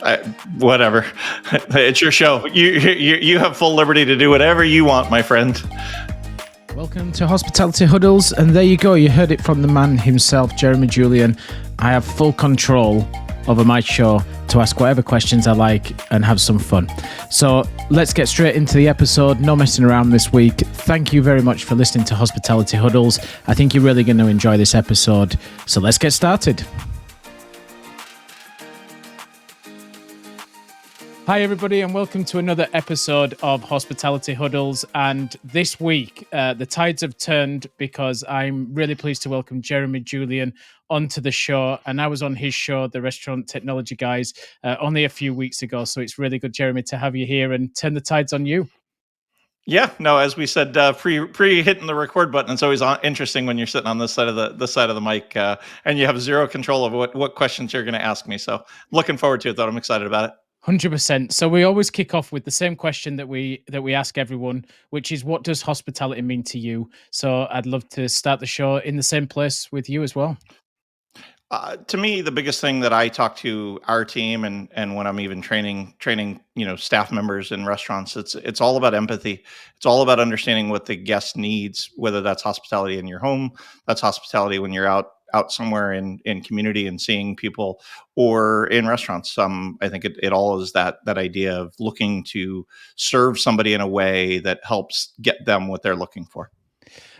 I, whatever. It's your show. You have full liberty to do whatever you want, my friend. Welcome to Hospitality Huddles, and there you go. You heard it from the man himself, Jeremy Julian. I have full control over my show to ask whatever questions I like and have some fun. So let's get straight into the episode. No messing around this week. Thank you very much for listening to Hospitality Huddles. I think you're really going to enjoy this episode. So let's get started. Hi everybody, and welcome to another episode of Hospitality Huddles. And this week, the tides have turned because I'm really pleased to welcome Jeremy Julian onto the show. And I was on his show, the Restaurant Technology Guys, only a few weeks ago. So it's really good, Jeremy, to have you here and turn the tides on you. Yeah, no, as we said, pre hitting the record button, it's always interesting when you're sitting on this side of the mic, and you have zero control over what questions you're going to ask me. So looking forward to it, though. I'm excited about it. 100%. So we always kick off with the same question that we ask everyone, which is, what does hospitality mean to you? So I'd love to start the show in the same place with you as well. To me, the biggest thing that I talk to our team and when I'm even training staff members in restaurants, it's all about empathy. It's all about understanding what the guest needs, whether that's hospitality in your home, that's hospitality when you're out somewhere in community and seeing people, or in restaurants. I think it all is that idea of looking to serve somebody in a way that helps get them what they're looking for.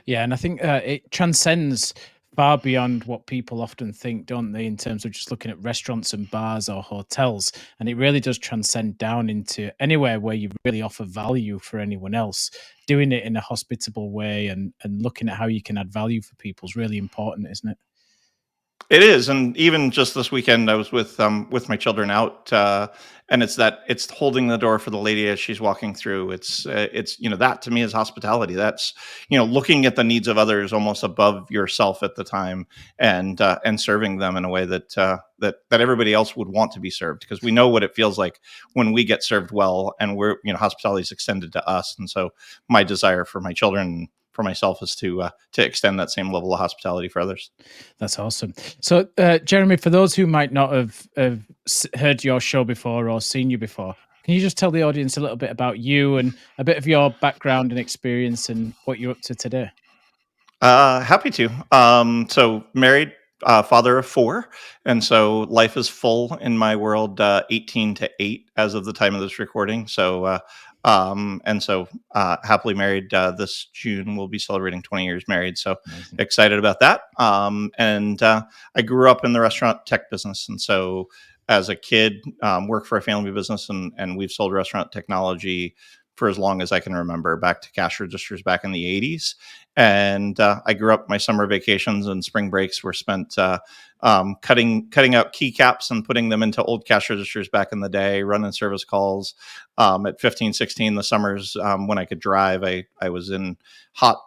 Yeah, and I think it transcends far beyond what people often think, don't they, in terms of just looking at restaurants and bars or hotels. And it really does transcend down into anywhere where you really offer value for anyone else. Doing it in a hospitable way and looking at how you can add value for people is really important, isn't it? It is, and even just this weekend, I was with my children out, and it's holding the door for the lady as she's walking through. It's that to me is hospitality. That's looking at the needs of others almost above yourself at the time, and serving them in a way that that everybody else would want to be served, because we know what it feels like when we get served well, and we're hospitality is extended to us, and so my desire for my children, for myself, is to extend that same level of hospitality for others. That's awesome. So, Jeremy, for those who might not have heard your show before or seen you before, can you just tell the audience a little bit about you and a bit of your background and experience and what you're up to today? Happy to. So married, father of four, and so life is full in my world. 18 to 8 as of the time of this recording. So happily married. This June we'll be celebrating 20 years married. So Amazing. Excited about that. I grew up in the restaurant tech business, and so as a kid, worked for a family business, and we've sold restaurant technology for as long as I can remember, back to cash registers back in the 80s. And I grew up, my summer vacations and spring breaks were spent cutting out keycaps and putting them into old cash registers back in the day, running service calls. At 15, 16, the summers when I could drive, I was in hot,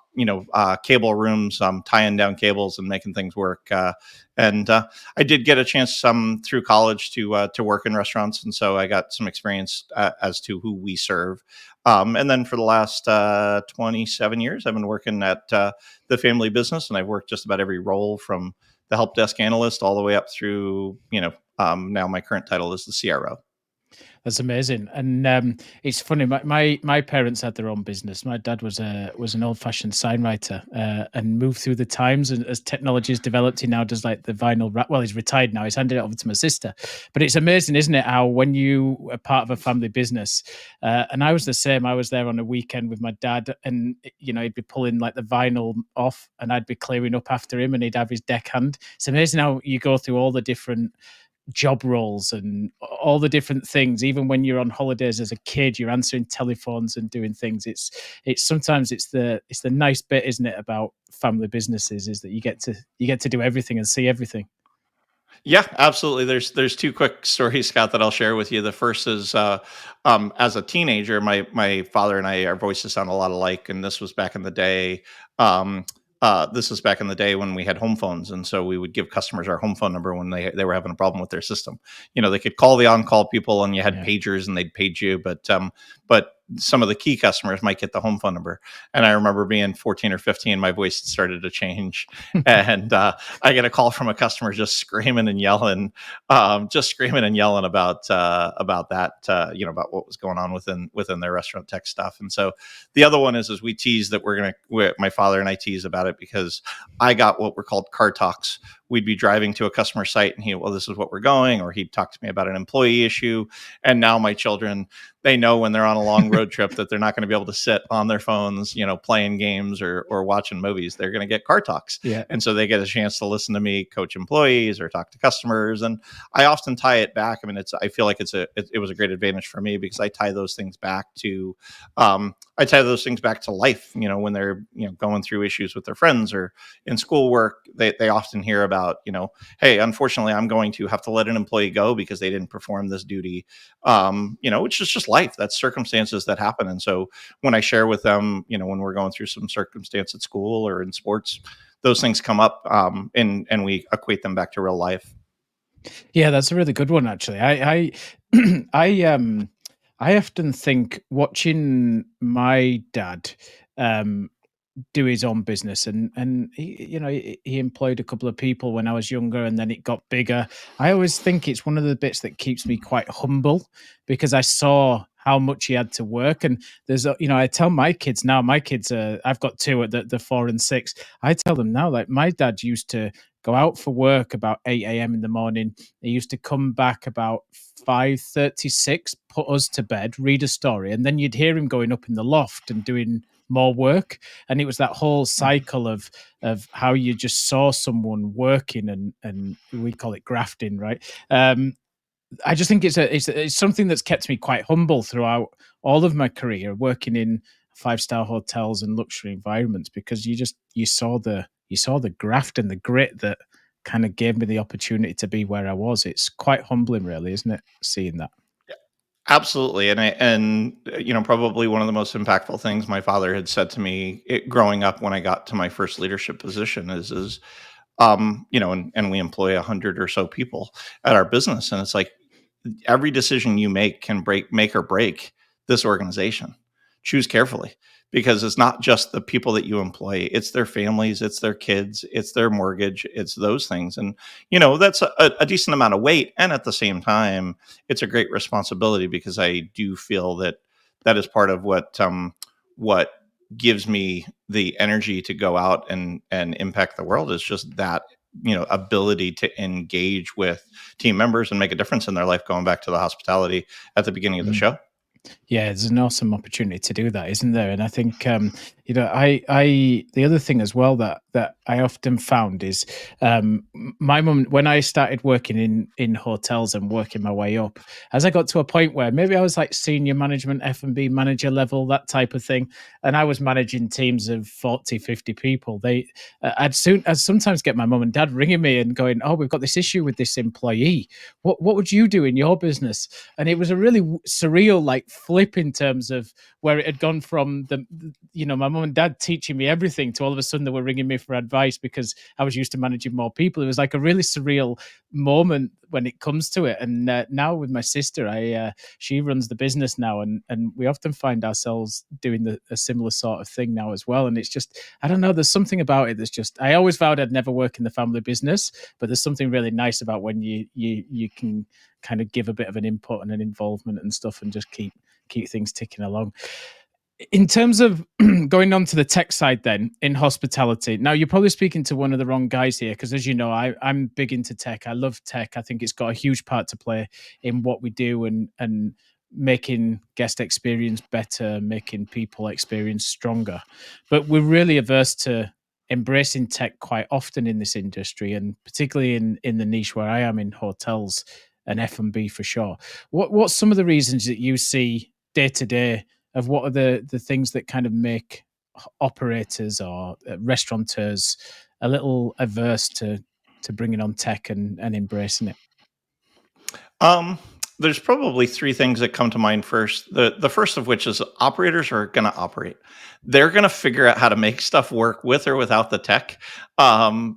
cable rooms, tying down cables and making things work. I did get a chance through college to work in restaurants, and so I got some experience as to who we serve. And then for the last 27 years, I've been working at the family business, and I've worked just about every role from the help desk analyst all the way up through, now my current title is the CRO. That's amazing, and it's funny. My parents had their own business. My dad was an old-fashioned sign writer and moved through the times. And as technology has developed, he now does like the vinyl wrap. Well, he's retired now. He's handed it over to my sister. But it's amazing, isn't it? How when you are part of a family business, and I was the same. I was there on a weekend with my dad, and he'd be pulling like the vinyl off, and I'd be clearing up after him, and he'd have his deckhand. It's amazing how you go through all the different job roles and all the different things. Even when you're on holidays as a kid, you're answering telephones and doing things. It's sometimes it's the nice bit, isn't it, about family businesses, is that you get to do everything and see everything. Yeah, absolutely. There's two quick stories, Scott, that I'll share with you. The first is, as a teenager, my father and I, our voices sound a lot alike, and this was back in the day. This is back in the day when we had home phones, and so we would give customers our home phone number when they were having a problem with their system. They could call the on-call people, and you had pagers, and they'd page you, but some of the key customers might get the home phone number. And I remember being 14 or 15, my voice started to change, and I get a call from a customer just screaming and yelling, about that, about what was going on within their restaurant tech stuff. And so the other one is we tease that my father and I tease about it because I got what were called car talks. We'd be driving to a customer site and well, this is what we're going, or he'd talk to me about an employee issue. And now my children, they know when they're on a long road trip that they're not going to be able to sit on their phones, playing games or watching movies. They're going to get car talks. Yeah. And so they get a chance to listen to me coach employees or talk to customers. And I often tie it back. I mean, I feel like it was a great advantage for me because I tie those things back to, life, when they're, going through issues with their friends or in schoolwork. They often hear about, hey, unfortunately, I'm going to have to let an employee go because they didn't perform this duty, which is just life. That's circumstances that happen. And so when I share with them, when we're going through some circumstance at school or in sports, those things come up, and we equate them back to real life. Yeah, that's a really good one, actually. I often think watching my dad um, do his own business, and he employed a couple of people when I was younger, and then it got bigger. I always think it's one of the bits that keeps me quite humble because I saw how much he had to work. And I tell my kids now, my kids I've got two at the 4 and 6. I tell them now, like, my dad used to go out for work about 8 a.m. in the morning. He used to come back about 5:36, put us to bed, read a story, and then you'd hear him going up in the loft and doing more work. And it was that whole cycle of how you just saw someone working, and we call it grafting, right? I just think it's something that's kept me quite humble throughout all of my career, working in 5-star hotels and luxury environments, because you saw the graft and the grit that kind of gave me the opportunity to be where I was. It's quite humbling, really, isn't it? Seeing that. Absolutely, probably one of the most impactful things my father had said to me, growing up when I got to my first leadership position is and we employ 100 or so people at our business, and it's like every decision you make can make or break this organization. Choose carefully, because it's not just the people that you employ, it's their families, it's their kids, it's their mortgage, it's those things. And that's a decent amount of weight, and at the same time it's a great responsibility, because I do feel that that is part of what gives me the energy to go out and impact the world, is just that ability to engage with team members and make a difference in their life, going back to the hospitality at the beginning of the Mm. show. Yeah, it's an awesome opportunity to do that, isn't there? And I think the other thing as well that I often found is my mum, when I started working in hotels and working my way up, as I got to a point where maybe I was like senior management, F&B manager level, that type of thing, and I was managing teams of 40, 50 people. I'd sometimes get my mum and dad ringing me and going, "Oh, we've got this issue with this employee. What would you do in your business?" And it was a really surreal like flip in terms of where it had gone from my mum and dad teaching me everything to all of a sudden they were ringing me for advice because I was used to managing more people. It was like a really surreal moment when it comes to it. And now with my sister, she runs the business now, and we often find ourselves doing a similar sort of thing now as well. And it's just, I don't know, there's something about it that's just, I always vowed I'd never work in the family business, but there's something really nice about when you can kind of give a bit of an input and an involvement and stuff, and just keep things ticking along. In terms of going on to the tech side, then in hospitality, now you're probably speaking to one of the wrong guys here, because as you know, I'm big into tech. I love tech. I think it's got a huge part to play in what we do, and making guest experience better, making people experience stronger. But we're really averse to embracing tech quite often in this industry, and particularly in the niche where I am, in hotels and F&B for sure. What's some of the reasons that you see day to day of what are the things that kind of make operators or restaurateurs a little averse to bringing on tech and embracing it? Um, There's probably 3 things that come to mind first. The first of which is operators are gonna operate. They're gonna figure out how to make stuff work with or without the tech. And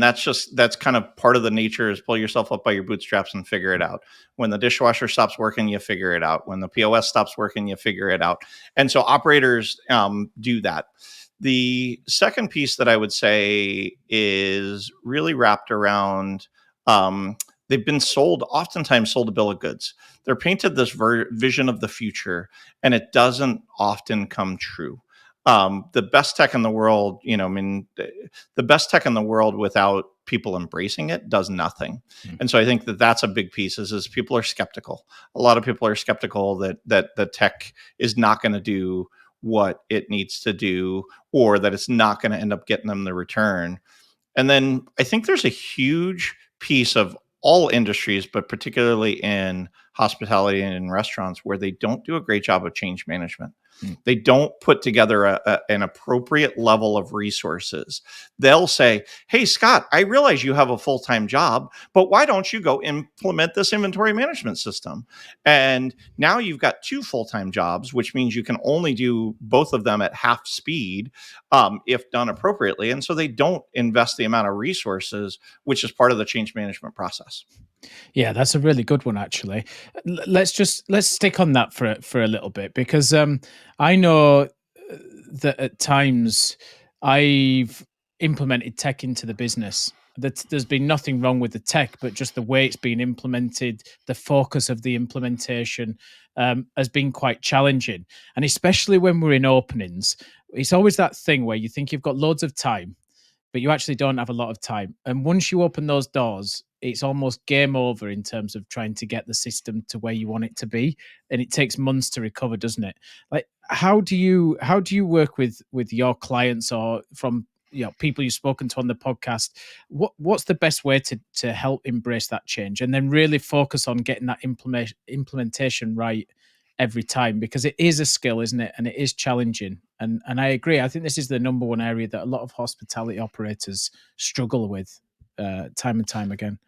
that's kind of part of the nature is pull yourself up by your bootstraps and figure it out. When the dishwasher stops working, you figure it out. When the POS stops working, you figure it out. And so operators do that. The second piece that I would say is really wrapped around um, they've been oftentimes sold a bill of goods. They're painted this vision of the future, and it doesn't often come true. The best tech in the world, the best tech in the world without people embracing it does nothing. Mm. And so I think that that's a big piece is people are skeptical. A lot of people are skeptical that the tech is not going to do what it needs to do, or that it's not going to end up getting them the return. And then I think there's a huge piece of all industries, but particularly in hospitality and in restaurants, where they don't do a great job of change management. Mm. They don't put together an appropriate level of resources. They'll say, "Hey, Scott, I realize you have a full time job, but why don't you go implement this inventory management system?" And now you've got two full time jobs, which means you can only do both of them at half speed if done appropriately. And so they don't invest the amount of resources, which is part of the change management process. Yeah, that's a really good one, actually. Let's stick on that for a little bit because I know that at times I've implemented tech into the business. That there's been nothing wrong with the tech, but just the way it's been implemented, the focus of the implementation has been quite challenging. And especially when we're in openings, it's always that thing where you think you've got loads of time, but you actually don't have a lot of time. And once you open those doors, it's almost game over in terms of trying to get the system to where you want it to be, and it takes months to recover, doesn't it? Like, how do you work with your clients or from people you've spoken to on the podcast? What's the best way to help embrace that change and then really focus on getting that implementation right every time, because it is a skill, isn't it? And it is challenging. And I agree. I think this is the number one area that a lot of hospitality operators struggle with time and time again.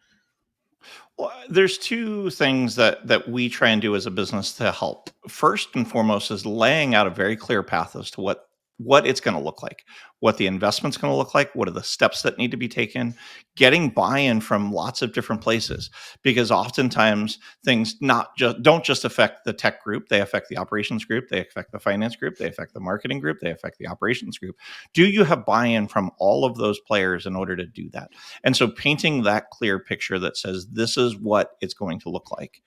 Well, there's two things that we try and do as a business to help. First and foremost is laying out a very clear path as to what it's going to look like, what the investment's going to look like, what are the steps that need to be taken, getting buy-in from lots of different places, because oftentimes things not just don't just affect the tech group, they affect the operations group, they affect the finance group, they affect the marketing group, they affect the operations group. Do you have buy-in from all of those players in order to do that? And so painting that clear picture that says this is what it's going to look like.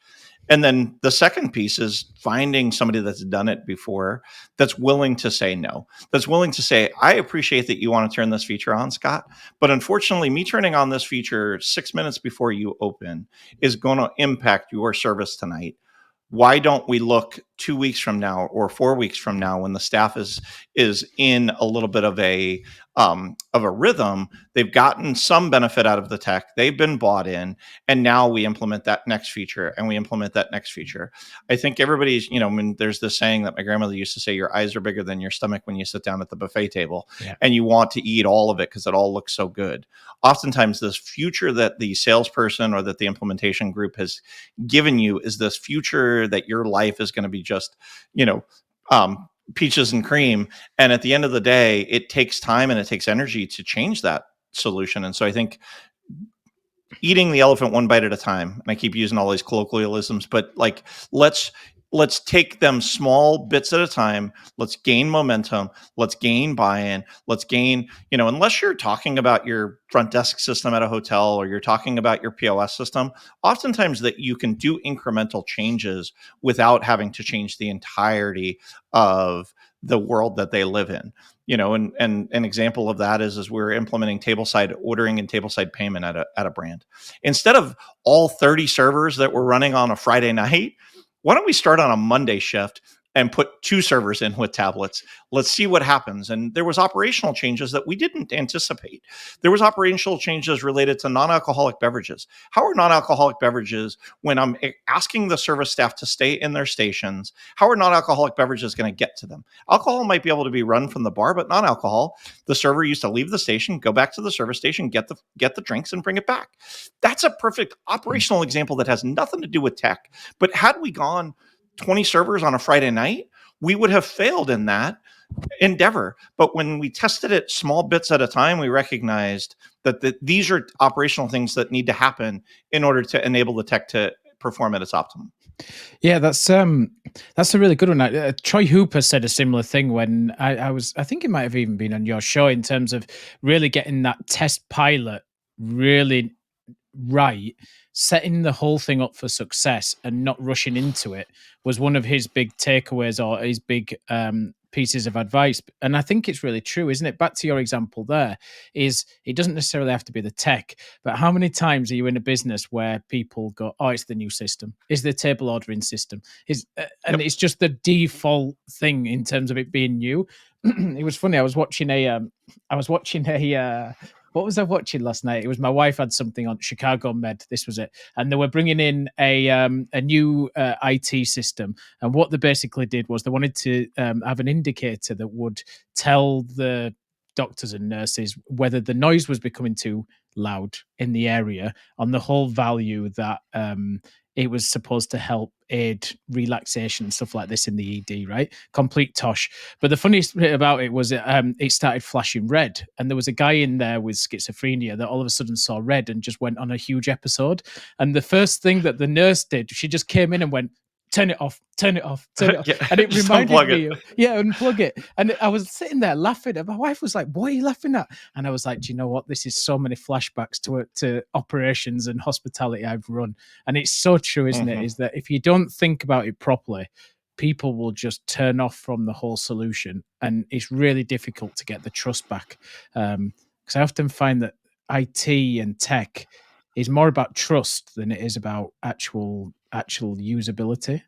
And then the second piece is finding somebody that's done it before, that's willing to say no, that's willing to say, I appreciate that you want to turn this feature on, Scott, but unfortunately, me turning on this feature 6 minutes before you open is going to impact your service tonight. Why don't we look 2 weeks from now or 4 weeks from now when the staff is in a little bit of a rhythm? They've gotten some benefit out of the tech, they've been bought in, and now we implement that next feature and we implement that next feature. I think everybody's, I mean, there's this saying that my grandmother used to say, your eyes are bigger than your stomach when you sit down at the buffet table, Yeah. and you want to eat all of it because it all looks so good. Oftentimes this future that the salesperson or that the implementation group has given you is this future that your life is going to be just, you know, um, peaches and cream. And at the end of the day, it takes time and it takes energy to change that solution. And so I think eating the elephant one bite at a time, and I keep using all these colloquialisms, but like let's let's take them small bits at a time. Let's gain momentum, let's gain buy-in, let's gain, unless you're talking about your front desk system at a hotel or you're talking about your POS system, oftentimes that you can do incremental changes without having to change the entirety of the world that they live in. And an example of that is we're implementing tableside ordering and tableside payment at a brand. Instead of all 30 servers that we're running on a Friday night, why don't we start on a Monday shift and put 2 servers in with tablets. Let's see what happens. And there was operational changes that we didn't anticipate. There was operational changes related to non-alcoholic beverages. How are non-alcoholic beverages, when I'm asking the service staff to stay in their stations, how are non-alcoholic beverages going to get to them? Alcohol might be able to be run from the bar, but non-alcohol, the server used to leave the station, go back to the service station, get the drinks, and bring it back. That's a perfect operational example that has nothing to do with tech. But had we gone 20 servers on a Friday night, we would have failed in that endeavor. But when we tested it small bits at a time, we recognized that these are operational things that need to happen in order to enable the tech to perform at its optimum. Yeah, that's a really good one. Troy Hooper said a similar thing when I think it might have even been on your show, in terms of really getting that test pilot really right, setting the whole thing up for success and not rushing into it was one of his big takeaways, or his big pieces of advice. And I think it's really true, isn't it? Back to your example there, is it doesn't necessarily have to be the tech, but how many times are you in a business where people go, oh, it's the new system, it's the table ordering system, and Yep. it's just the default thing in terms of it being new. It was funny. I was watching a what was I watching last night? It was, my wife had something on Chicago Med. This was it, and they were bringing in a new IT system. And what they basically did was they wanted to have an indicator that would tell the doctors and nurses whether the noise was becoming too loud in the area, on the whole value that it was supposed to help aid relaxation and stuff like this in the ED, right? Complete tosh. But the funniest bit about it was it started flashing red, and there was a guy in there with schizophrenia that all of a sudden saw red and just went on a huge episode. And the first thing that the nurse did, she just came in and went, turn it off, turn it off, turn it off. Yeah, And it just reminded unplug me it. of, yeah, unplug it. And I was sitting there laughing, and my wife was like, what are you laughing at? And I was like, do you know what? This is so many flashbacks to operations and hospitality I've run. And it's so true, isn't it? Mhm. Is that if you don't think about it properly, people will just turn off from the whole solution. And it's really difficult to get the trust back. Because I often find that IT and tech is more about trust than it is about actual usability.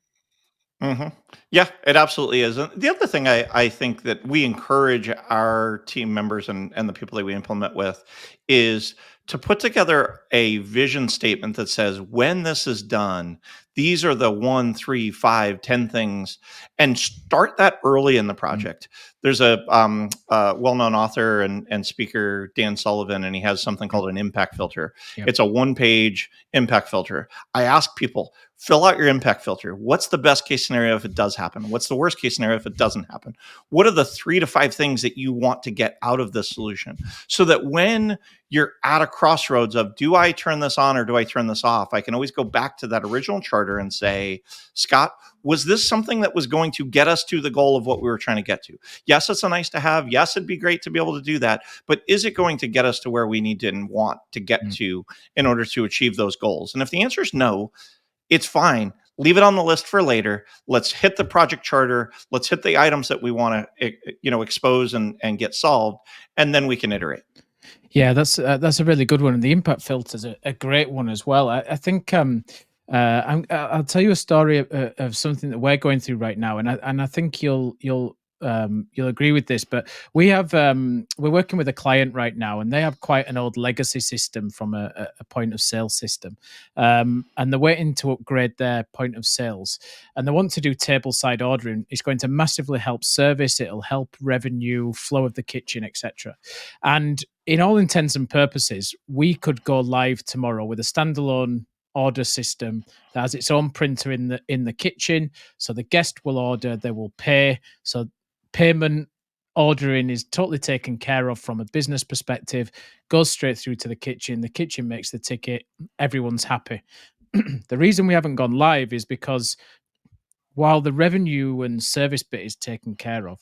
hmm Yeah, it absolutely is. And the other thing I think that we encourage our team members and the people that we implement with is to put together a vision statement that says, when this is done, these are the 1, 3, 5, 10 things, and start that early in the Mm. project. There's a well-known author and speaker, Dan Sullivan, and he has something Yep. called an impact filter. Yep. It's a one-page impact filter. I ask people, fill out your impact filter. What's the best case scenario if it does happen? What's the worst case scenario if it doesn't happen? What are the 3 to 5 things that you want to get out of this solution? So that when you're at a crossroads of, do I turn this on or do I turn this off, I can always go back to that original charter and say, Scott, was this something that was going to get us to the goal of what we were trying to get to? Yes, it's a nice to have. Yes, it'd be great to be able to do that. But is it going to get us to where we need to and want to get Mm. to in order to achieve those goals? And if the answer is no, it's fine. Leave it on the list for later. Let's hit the project charter. Let's hit the items that we want to, expose and get solved, and then we can iterate. Yeah, that's a really good one, and the impact filter is a great one as well. I think I'll tell you a story of something that we're going through right now, and I think you'll agree with this. But we're working with a client right now, and they have quite an old legacy system from a point of sale system, and they're waiting to upgrade their point of sales, and they want to do table side ordering. It's going to massively help service. It'll help revenue, flow of the kitchen, etc. And in all intents and purposes, we could go live tomorrow with a standalone order system that has its own printer in the kitchen. So the guest will order, they will pay. So payment ordering is totally taken care of from a business perspective, goes straight through to the kitchen makes the ticket, everyone's happy. The reason we haven't gone live is because while the revenue and service bit is taken care of,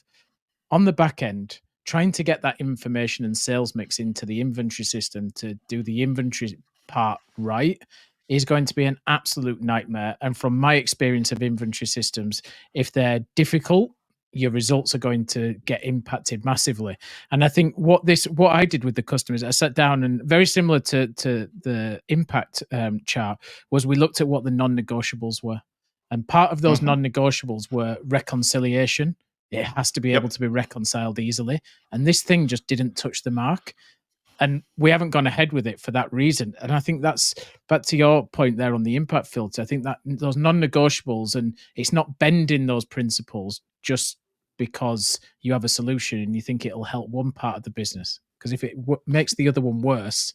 on the back end, trying to get that information and sales mix into the inventory system to do the inventory part right is going to be an absolute nightmare. And from my experience of inventory systems, if they're difficult, your results are going to get impacted massively. And I think what I did with the customers, I sat down, and very similar to the impact chart, was we looked at what the non-negotiables were. And part of those Mhm. non-negotiables were reconciliation. It has to be able Yep. to be reconciled easily. And this thing just didn't touch the mark. And we haven't gone ahead with it for that reason. And I think that's back to your point there on the impact filter. I think that those non-negotiables, and it's not bending those principles just because you have a solution and you think it'll help one part of the business. Because if it makes the other one worse,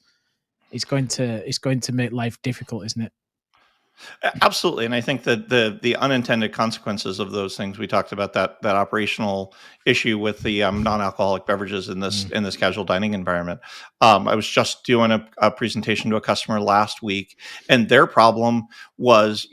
it's going to make life difficult, isn't it? Absolutely, and I think that the unintended consequences of those things, we talked about that operational issue with the non-alcoholic beverages in this Mm, casual dining environment. I was just doing a presentation to a customer last week, and their problem was,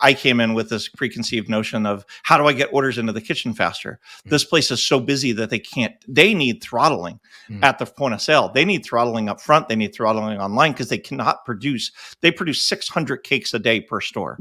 I came in with this preconceived notion of how do I get orders into the kitchen faster? mm, This place is so busy that they can't. They need throttling mm. at the point of sale. They need throttling up front. They need throttling online because they cannot produce. They produce 600 cakes a day per store.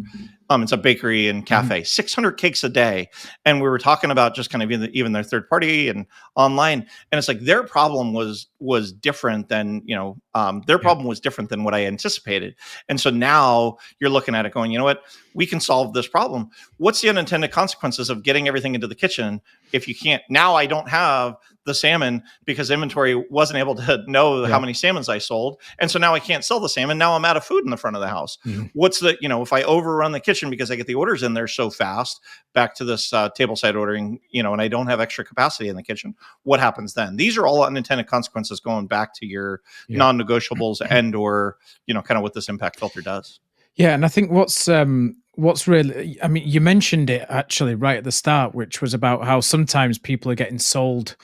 It's a bakery and Mhm. cafe, 600 cakes a day. And we were talking about just kind of even their third party and online. And it's like their problem was different than, their Yeah. problem was different than what I anticipated. And so now you're looking at it going, you know what, we can solve this problem. What's the unintended consequences of getting everything into the kitchen if you can't? Now I don't have the salmon because inventory wasn't able to know how Yeah. many salmons I sold. And so now I can't sell the salmon. Now I'm out of food in the front of the house. Mhm. What's if I overrun the kitchen because I get the orders in there so fast, back to this table side ordering, and I don't have extra capacity in the kitchen, what happens then? These are all unintended consequences going back to your Yeah. non-negotiables and or, kind of what this impact filter does. Yeah, and I think what's really, I mean, you mentioned it actually right at the start, which was about how sometimes people are getting sold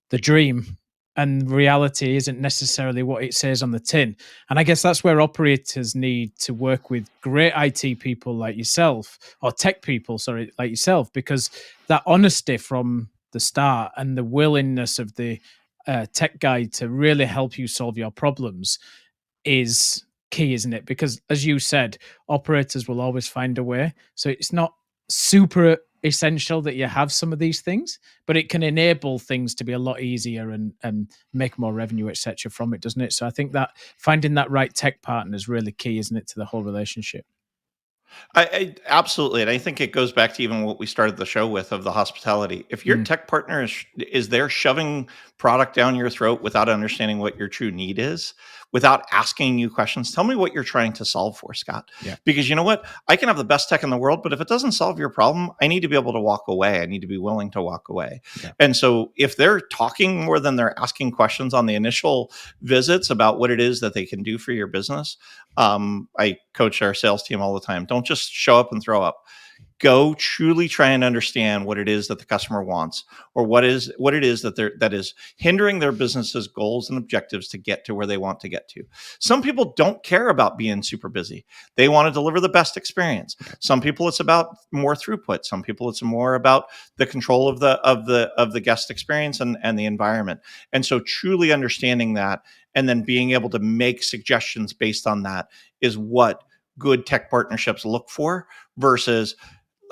the dream and reality isn't necessarily what it says on the tin. And I guess that's where operators need to work with great IT people like yourself, or tech people, sorry, like yourself, because that honesty from the start and the willingness of the tech guy to really help you solve your problems is key, isn't it? Because as you said, operators will always find a way. So it's not super essential that you have some of these things, but it can enable things to be a lot easier and make more revenue, etc. from it, doesn't it? So I think that finding that right tech partner is really key, isn't it, to the whole relationship? I absolutely, and I think it goes back to even what we started the show with of the hospitality. If your Mm, tech partner is there shoving product down your throat without understanding what your true need is, without asking you questions, tell me what you're trying to solve for, Scott. yeah, Because you know what, I can have the best tech in the world, but if it doesn't solve your problem, I need to be able to walk away. I need to be willing to walk away. yeah, And so, if they're talking more than they're asking questions on the initial visits about what it is that they can do for your business, I coach our sales team all the time. Don't just show up and throw up. Go truly try and understand what it is that the customer wants, or what it is that is hindering their business's goals and objectives to get to where they want to get to. Some people don't care about being super busy. They want to deliver the best experience. Some people it's about more throughput. Some people it's more about the control of the guest experience and the environment. And so truly understanding that and then being able to make suggestions based on that is what good tech partnerships look for versus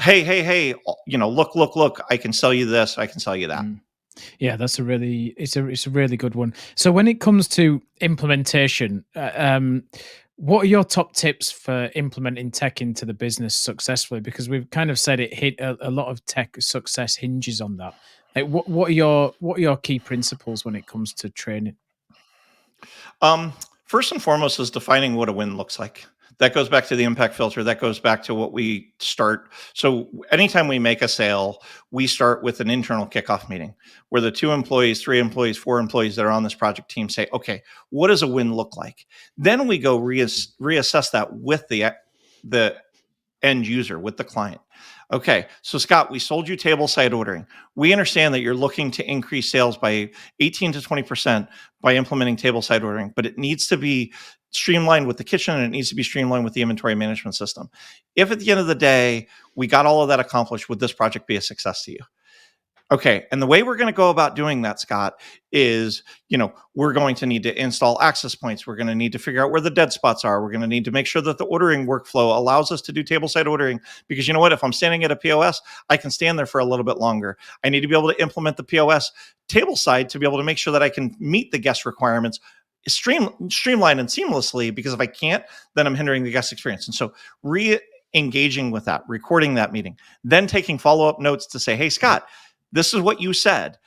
hey, look, I can sell you this, I can sell you that. mm. Yeah, that's a really it's a really good one. So when it comes to implementation, what are your top tips for implementing tech into the business successfully? Because we've kind of said it hit a lot of tech success hinges on that. Like, what are your key principles when it comes to training? Um, First and foremost is defining what a win looks like. That goes back to the impact filter. That goes back to what we start. So anytime we make a sale, we start with an internal kickoff meeting where the 2 employees, 3 employees, 4 employees that are on this project team say, okay, what does a win look like? Then we go reassess that with the end user, with the client. Okay, so Scott, we sold you table side ordering. We understand that you're looking to increase sales by 18 to 20% by implementing table side ordering, but it needs to be streamlined with the kitchen and it needs to be streamlined with the inventory management system. If at the end of the day, we got all of that accomplished, would this project be a success to you? Okay. And the way we're going to go about doing that, Scott, is, we're going to need to install access points. We're going to need to figure out where the dead spots are. We're going to need to make sure that the ordering workflow allows us to do table side ordering. Because you know what? If I'm standing at a POS, I can stand there for a little bit longer. I need to be able to implement the POS table side to be able to make sure that I can meet the guest requirements streamline and seamlessly, because if I can't, then I'm hindering the guest experience. And so engaging with that, recording that meeting, then taking follow-up notes to say, hey, Scott, this is what you said.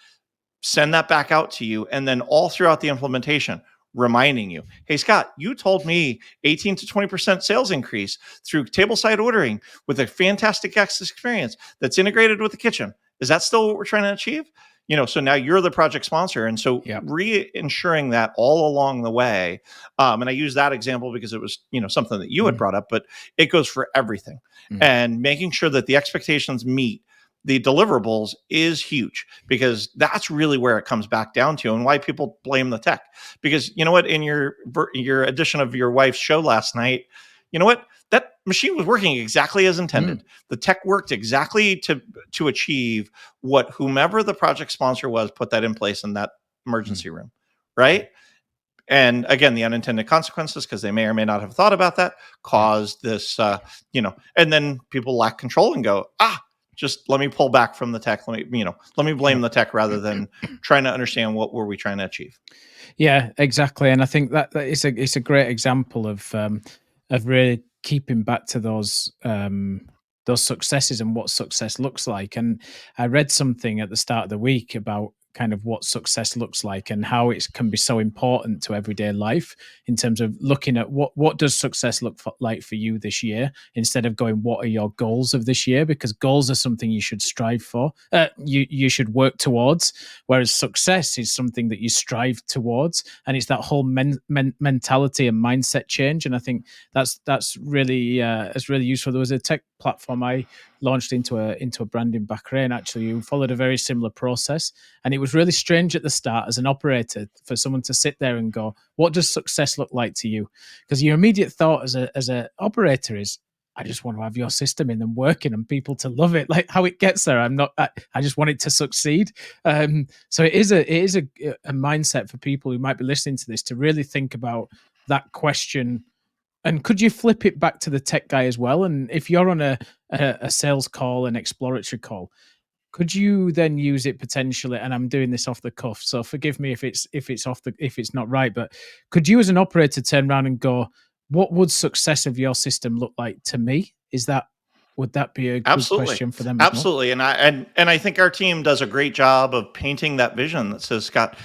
Send that back out to you. And then all throughout the implementation, reminding you, hey, Scott, you told me 18 to 20% sales increase through table side ordering with a fantastic guest experience that's integrated with the kitchen. Is that still what we're trying to achieve? So now you're the project sponsor. And so re-ensuring that all along the way. And I use that example because it was, something that you had brought up, but it goes for everything. And making sure that the expectations meet the deliverables is huge, because that's really where it comes back down to, and why people blame the tech. Because you know what, in your edition of your wife's show last night, you know what, that machine was working exactly as intended. The tech worked exactly to achieve what whomever the project sponsor was put that in place in that emergency room, right? And again, the unintended consequences, because they may or may not have thought about that, caused this, and then people lack control and go, just let me pull back from the tech. Let me blame the tech rather than trying to understand what were we trying to achieve. Yeah, exactly. And I think that it's a great example of really keeping back to those successes and what success looks like. And I read something at the start of the week about kind of what success looks like and how it can be so important to everyday life in terms of looking at what does success look like for you this year, instead of going, what are your goals of this year? Because goals are something you should strive for, you should work towards, whereas success is something that you strive towards. And it's that whole mentality and mindset change. And I think that's really useful. There was a tech platform I launched into a brand in Bahrain, actually, who followed a very similar process. And it was really strange at the start as an operator for someone to sit there and go, what does success look like to you? Because your immediate thought as a operator is, I just want to have your system in and working and people to love it. Like how it gets there, I just want it to succeed. So it is a mindset for people who might be listening to this to really think about that question. And could you flip it back to the tech guy as well? And if you're on a sales call, an exploratory call, could you then use it potentially? And I'm doing this off the cuff, so forgive me if it's not right. But could you, as an operator, turn around and go, "What would success of your system look like to me?" Would that be a good question for them as well? Absolutely. And I think our team does a great job of painting that vision that says, Scott,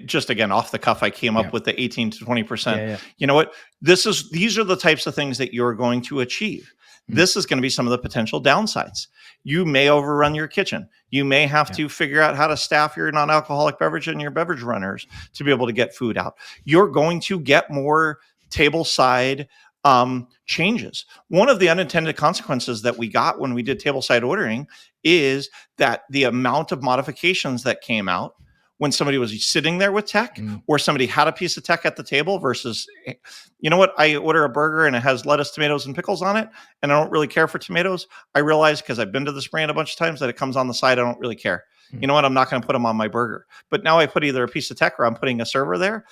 just again, off the cuff, I came up with the 18 to 20%. Yeah. You know what? These are the types of things that you're going to achieve. This is going to be some of the potential downsides. You may overrun your kitchen. You may have to figure out how to staff your non-alcoholic beverage and your beverage runners to be able to get food out. You're going to get more table side changes. One of the unintended consequences that we got when we did table side ordering is that the amount of modifications that came out when somebody was sitting there with tech or somebody had a piece of tech at the table versus, you know what, I order a burger and it has lettuce, tomatoes, and pickles on it, and I don't really care for tomatoes. I realize, because I've been to this brand a bunch of times, that it comes on the side. I don't really care. You know what, I'm not going to put them on my burger. But now I put either a piece of tech or I'm putting a server there.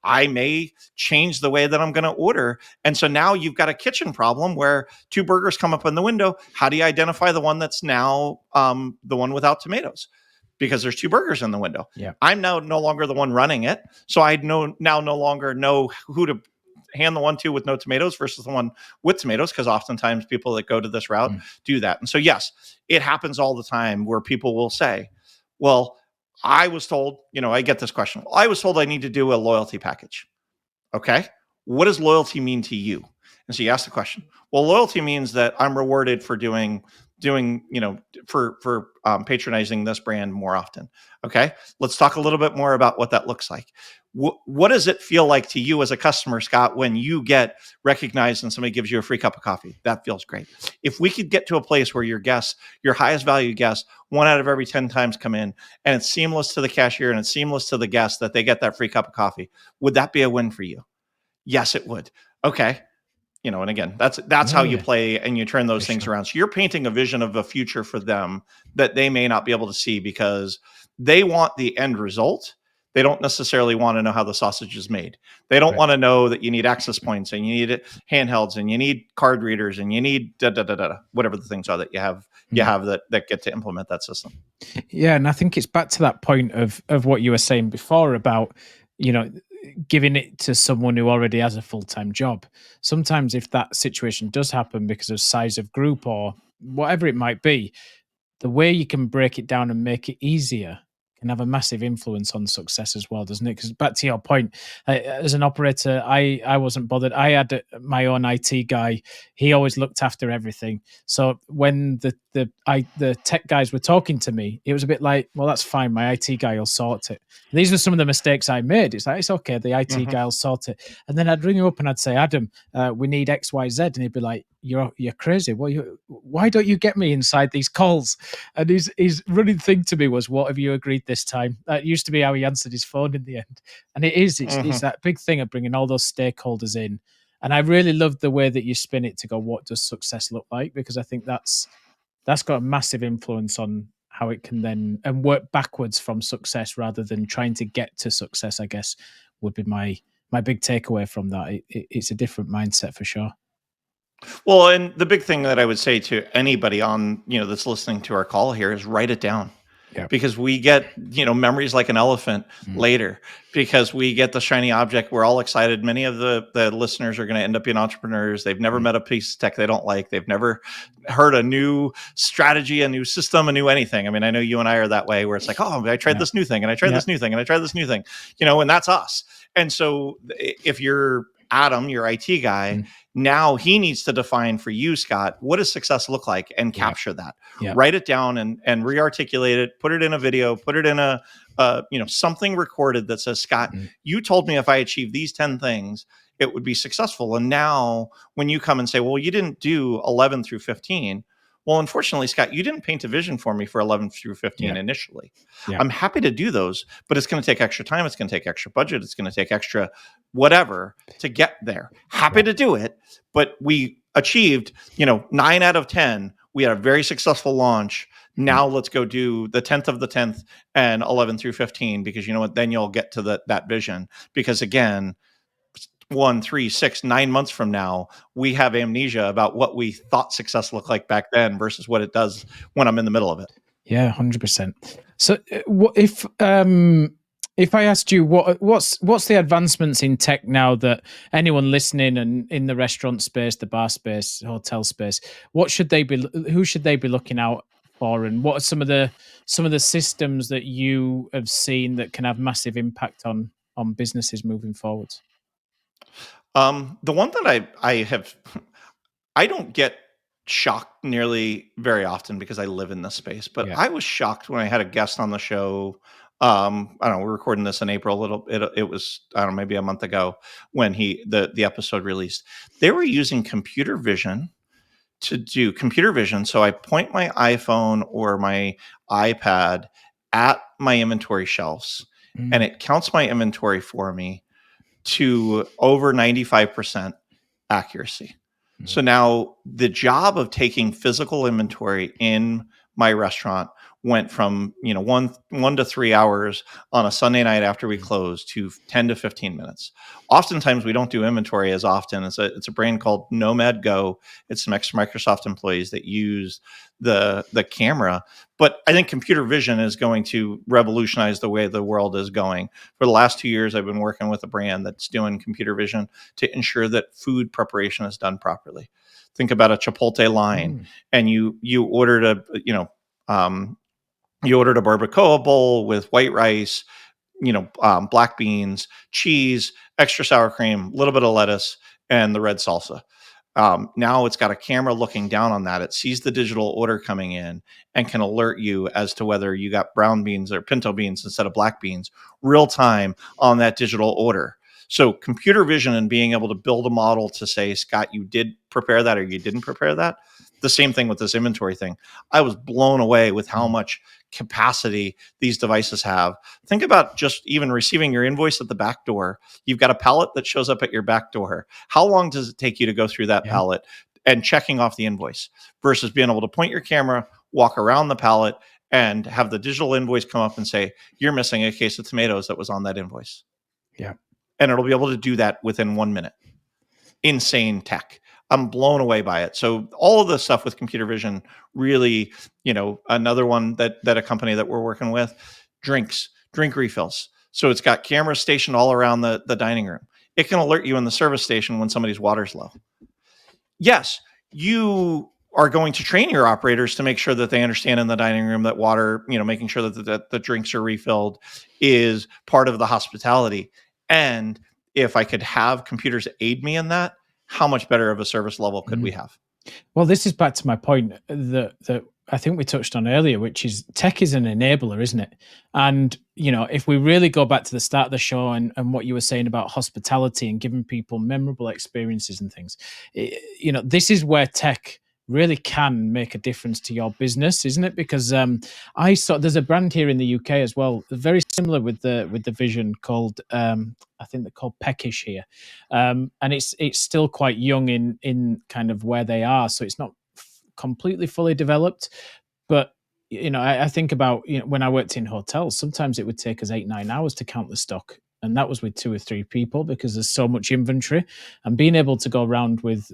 I may change the way that I'm going to order. And so now you've got a kitchen problem where two burgers come up in the window. How do you identify the one that's now the one without tomatoes? Because there's two burgers in the window. Yeah. I'm now no longer the one running it. So I no longer know who to hand the one to with no tomatoes versus the one with tomatoes, because oftentimes people that go to this route do that. And so, yes, it happens all the time where people will say, well, I was told, I get this question. I was told I need to do a loyalty package. Okay. What does loyalty mean to you? And so you ask the question. Well, loyalty means that I'm rewarded for for patronizing this brand more often. Okay. Let's talk a little bit more about what that looks like. What does it feel like to you as a customer, Scott, when you get recognized and somebody gives you a free cup of coffee? That feels great. If we could get to a place where your guests, your highest value guests, 1 out of every 10 times come in, and it's seamless to the cashier and it's seamless to the guest that they get that free cup of coffee, would that be a win for you? Yes, it would. Okay. And again, that's how you play and you turn those things around. So you're painting a vision of a future for them that they may not be able to see because they want the end result. They don't necessarily want to know how the sausage is made. They don't want to know that you need access points and you need handhelds and you need card readers and you need whatever the things are that you have that get to implement that system. Yeah, and I think it's back to that point of what you were saying before about, giving it to someone who already has a full-time job. Sometimes if that situation does happen because of size of group or whatever it might be, the way you can break it down and make it easier can have a massive influence on success as well, doesn't it? Because back to your point, as an operator, I wasn't bothered. I had my own IT guy. He always looked after everything. So when the tech guys were talking to me, it was a bit like, well, that's fine. My IT guy will sort it. And these were some of the mistakes I made. It's like, it's okay. The IT Mhm. guy will sort it. And then I'd ring him up and I'd say, Adam, we need X, Y, Z, and he'd be like, you're crazy. Why don't you get me inside these calls? And his running thing to me was, "What have you agreed this time?" That used to be how he answered his phone in the end. And it's Mhm. that big thing of bringing all those stakeholders in. And I really love the way that you spin it to go, what does success look like? Because I think that's got a massive influence on how it can then and work backwards from success rather than trying to get to success, I guess, would be my big takeaway from that. It's a different mindset for sure. Well, and the big thing that I would say to anybody on, that's listening to our call here is write it down, Yeah. because we get, memories like an elephant Mm. later, because we get the shiny object. We're all excited. Many of the listeners are going to end up being entrepreneurs. They've never Mm. met a piece of tech they don't like. They've never heard a new strategy, a new system, a new anything. I mean, I know you and I are that way, where it's like, oh, I tried Yeah. this new thing and I tried Yeah. this new thing and I tried this new thing, and that's us. And so if you're Adam, your IT guy, Mm. now he needs to define for you, Scott, what does success look like, and Yeah. capture that. Yeah. Write it down and re-articulate it. Put it in a video. Put it in a something recorded that says, Scott, Mm. you told me if I achieve these 10 things, it would be successful. And now when you come and say, well, you didn't do 11 through 15. Well, unfortunately, Scott, you didn't paint a vision for me for 11 through 15 Yeah. initially. Yeah. I'm happy to do those, but it's going to take extra time. It's going to take extra budget. It's going to take extra whatever to get there. Happy Yeah. to do it, but we achieved, 9 out of 10. We had a very successful launch. Mm. Now let's go do the 10th of the 10th and 11 through 15, because you know what? Then you'll get to that vision. Because again, 1, 3, 6, 9 months from now, we have amnesia about what we thought success looked like back then versus what it does when I'm in the middle of it. Yeah, 100%. So, what if I asked you what's the advancements in tech now that anyone listening and in the restaurant space, the bar space, hotel space, what should they be who should they be looking out for, and what are some of the systems that you have seen that can have massive impact on businesses moving forwards? The one that I have I don't get shocked nearly very often because I live in this space, but Yeah. I was shocked when I had a guest on the show. I don't know. We're recording this in April. It was, I don't know, maybe a month ago when the episode released. They were using computer vision to do computer vision. So I point my iPhone or my iPad at my inventory shelves, and Mm. it counts my inventory for me to over 95% accuracy. So Mm. now the job of taking physical inventory in my restaurant went from, 1 to 3 hours on a Sunday night after we Mm. close to 10 to 15 minutes. Oftentimes we don't do inventory as often. It's a brand called Nomad Go. It's some ex Microsoft employees that use the camera. But I think computer vision is going to revolutionize the way the world is going. For the last 2 years, I've been working with a brand that's doing computer vision to ensure that food preparation is done properly. Think about a Chipotle line, Mm. and you ordered um, a barbacoa bowl with white rice, black beans, cheese, extra sour cream, a little bit of lettuce, and the red salsa. Now it's got a camera looking down on that. It sees the digital order coming in and can alert you as to whether you got brown beans or pinto beans instead of black beans real time on that digital order. So computer vision and being able to build a model to say, Scott, you did prepare that or you didn't prepare that. The same thing with this inventory thing. I was blown away with how Mm. much capacity these devices have. Think about just even receiving your invoice at the back door. You've got a pallet that shows up at your back door. How long does it take you to go through that Yeah. pallet and checking off the invoice versus being able to point your camera, walk around the pallet, and have the digital invoice come up and say, you're missing a case of tomatoes that was on that invoice. Yeah. And it'll be able to do that within 1 minute. Insane tech. I'm blown away by it. So all of the stuff with computer vision really, another one that a company that we're working with, drink refills. So it's got cameras stationed all around the dining room. It can alert you in the service station when somebody's water's low. Yes, you are going to train your operators to make sure that they understand in the dining room that water, making sure that the drinks are refilled is part of the hospitality. And if I could have computers aid me in that, how much better of a service level could we Mm. have? Well, this is back to my point that I think we touched on earlier, which is tech is an enabler, isn't it? And if we really go back to the start of the show and what you were saying about hospitality and giving people memorable experiences and things, this is where tech really can make a difference to your business, isn't it? Because I saw there's a brand here in the UK as well, very similar with the vision called I think they're called Peckish here, and it's still quite young in kind of where they are, so it's not completely fully developed. But I think about when I worked in hotels, sometimes it would take us 8-9 hours to count the stock, and that was with 2 or 3 people because there's so much inventory. And being able to go around with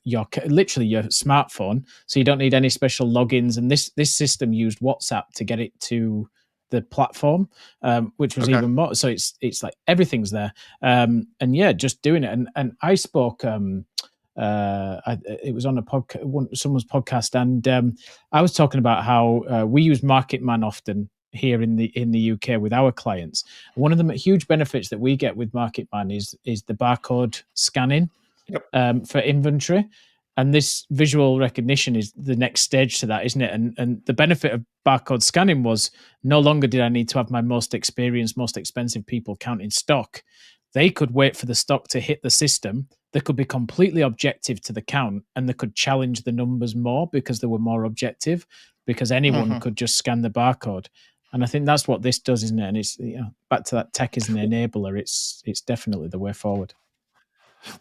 your literally your smartphone, so you don't need any special logins. And this system used WhatsApp to get it to the platform, which was Okay. even more. So it's like everything's there, and yeah, just doing it. And I spoke. It was on a podcast, someone's podcast, and I was talking about how we use MarketMan often here in the UK with our clients. One of the huge benefits that we get with MarketMan is the barcode scanning Yep. for inventory. And this visual recognition is the next stage to that, isn't it? And the benefit of barcode scanning was no longer did I need to have my most experienced, most expensive people counting stock. They could wait for the stock to hit the system. They could be completely objective to the count, and they could challenge the numbers more because they were more objective, because anyone Mhm. could just scan the barcode. And I think that's what this does, isn't it? And it's back to that tech is an enabler. It's definitely the way forward.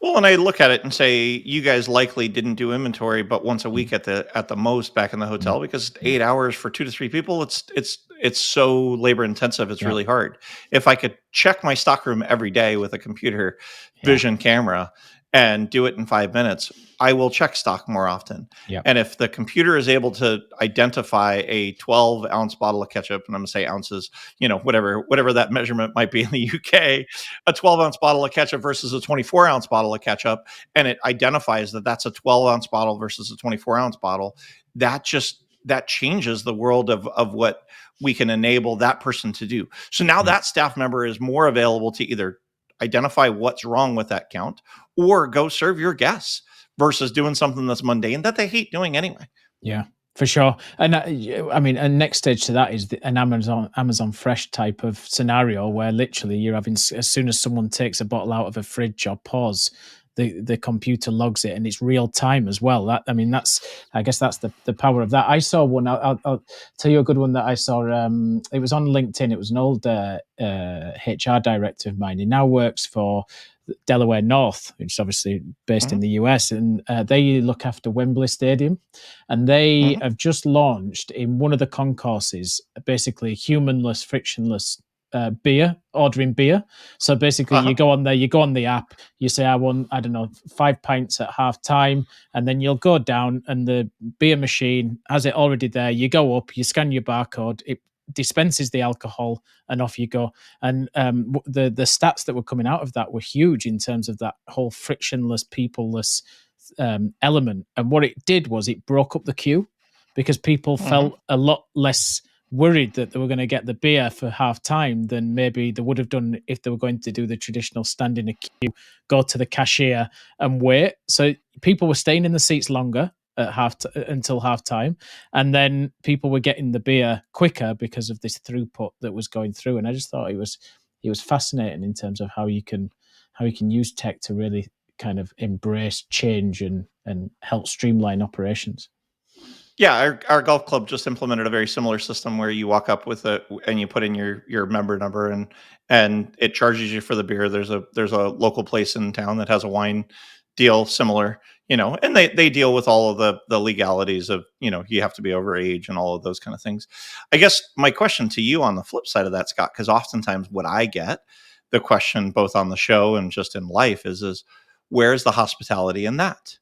Well, and I look at it and say, you guys likely didn't do inventory, but once a Mm, week at the most back in the mm, hotel, because mm. 8 hours for 2 to 3 people, it's so labor intensive. It's Yeah, really hard. If I could check my stockroom every day with a computer yeah, vision camera and do it in 5 minutes, I will check stock more often. yeah, And if the computer is able to identify a 12-ounce bottle of ketchup, and I'm going to say ounces, whatever that measurement might be in the UK, a 12-ounce bottle of ketchup versus a 24-ounce bottle of ketchup, and it identifies that that's a 12-ounce bottle versus a 24-ounce bottle, that changes the world of what we can enable that person to do. So now yeah. that staff member is more available to either identify what's wrong with that count or go serve your guests versus doing something that's mundane that they hate doing anyway. Yeah, for sure. And I mean, and next stage to that is an Amazon Fresh type of scenario where literally you're having as soon as someone takes a bottle out of a fridge or pause, the computer logs it and it's real time as well. That I mean, I guess that's the power of that. I saw one. I'll tell you a good one that I saw. It was on LinkedIn. It was an old HR director of mine. He now works for Delaware North, which is obviously based in Mhm, the US, and they look after Wembley Stadium, and they mhm, have just launched in one of the concourses basically humanless, frictionless beer, ordering beer. So basically, uh-huh, you go on the app, you say, I want, I don't know, 5 pints at half time, and then you'll go down, and the beer machine has it already there. You go up, you scan your barcode, it dispenses the alcohol, and off you go. And the stats that were coming out of that were huge in terms of that whole frictionless, peopleless element. And what it did was it broke up the queue because people mhm, felt a lot less worried that they were going to get the beer for half time than maybe they would have done if they were going to do the traditional stand in a queue, go to the cashier and wait. So people were staying in the seats longer at until half time, and then people were getting the beer quicker because of this throughput that was going through. And I just thought it was fascinating in terms of how you can use tech to really kind of embrace change and help streamline operations. yeah, our golf club just implemented a very similar system where you walk up with and you put in your member number, and it charges you for the beer. There's a local place in town that has a wine deal similar, and they deal with all of the legalities of, you have to be over age and all of those kind of things. I guess my question to you on the flip side of that, Scott, because oftentimes what I get the question both on the show and just in life is where's the hospitality in that?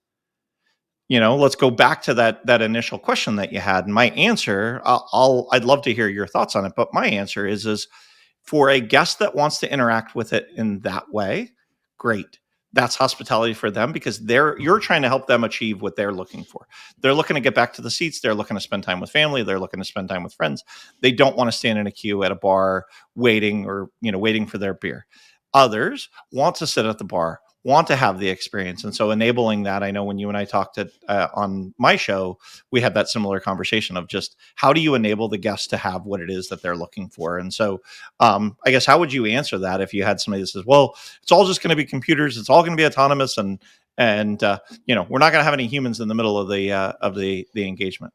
let's go back to that initial question that you had. And my answer, I'd love to hear your thoughts on it, but my answer is for a guest that wants to interact with it in that way, great. That's hospitality for them because you're trying to help them achieve what they're looking for. They're looking to get back to the seats. They're looking to spend time with family. They're looking to spend time with friends. They don't want to stand in a queue at a bar waiting for their beer. Others want to sit at the bar, want to have the experience. And so enabling that, I know when you and I talked on my show, we had that similar conversation of just how do you enable the guests to have what it is that they're looking for? And so I guess how would you answer that if you had somebody that says, well, it's all just going to be computers, it's all going to be autonomous, and we're not going to have any humans in the middle of the engagement?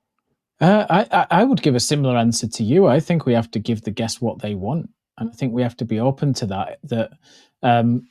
I would give a similar answer to you. I think we have to give the guests what they want, and I think we have to be open to that. Um,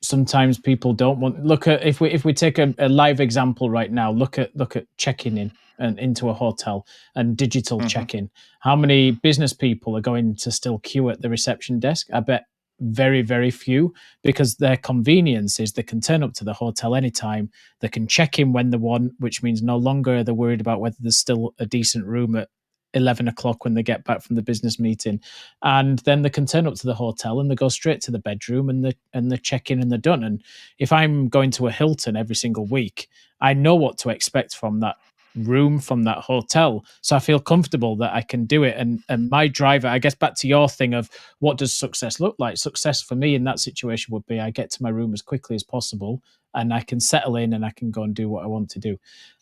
Sometimes people don't want look at if we take a live example right now. Look at checking in and into a hotel and digital Mm-hmm. check-in. How many business people are going to still queue at the reception desk? I bet very, very few, because their convenience is they can turn up to the hotel anytime, they can check in when they want, which means no longer are they worried about whether there's still a decent room at 11 o'clock when they get back from the business meeting. And then they can turn up to the hotel and they go straight to the bedroom and they check in and they're done. And if I'm going to a Hilton every single week, I know what to expect from that room, from that hotel, so I feel comfortable that I can do it. And my driver, I guess, back to your thing of what does success look like? Success for me in that situation would be I get to my room as quickly as possible and I can settle in and I can go and do what I want to do.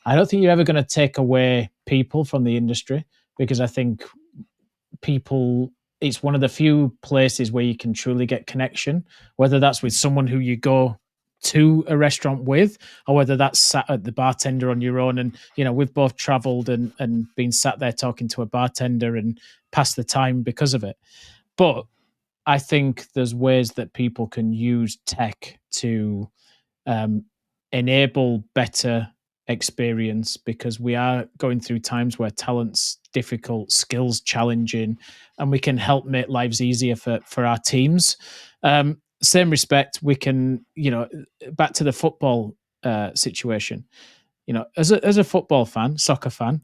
I don't think you're ever going to take away people from the industry, because I think people, it's one of the few places where you can truly get connection, whether that's with someone who you go to a restaurant with, or whether that's sat at the bartender on your own. And we've both traveled and been sat there talking to a bartender and passed the time because of it. But I think there's ways that people can use tech to um, enable better experience, because we are going through times where talent's difficult, skills challenging, and we can help make lives easier for our teams. Same respect, we can, back to the football situation. As a football fan, soccer fan,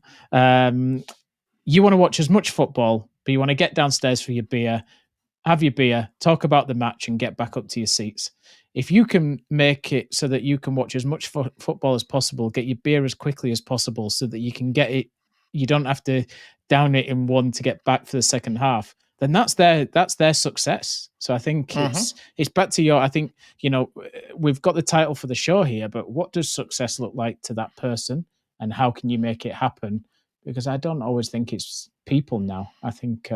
you want to watch as much football, but you want to get downstairs for your beer, have your beer, talk about the match, and get back up to your seats. If you can make it so that you can watch as much football as possible, get your beer as quickly as possible, so that you can get it, you don't have to down it in one to get back for the second half. Then that's their success. So I think Mm-hmm. it's back to your. I think we've got the title for the show here, but what does success look like to that person, and how can you make it happen? Because I don't always think it's people now. I think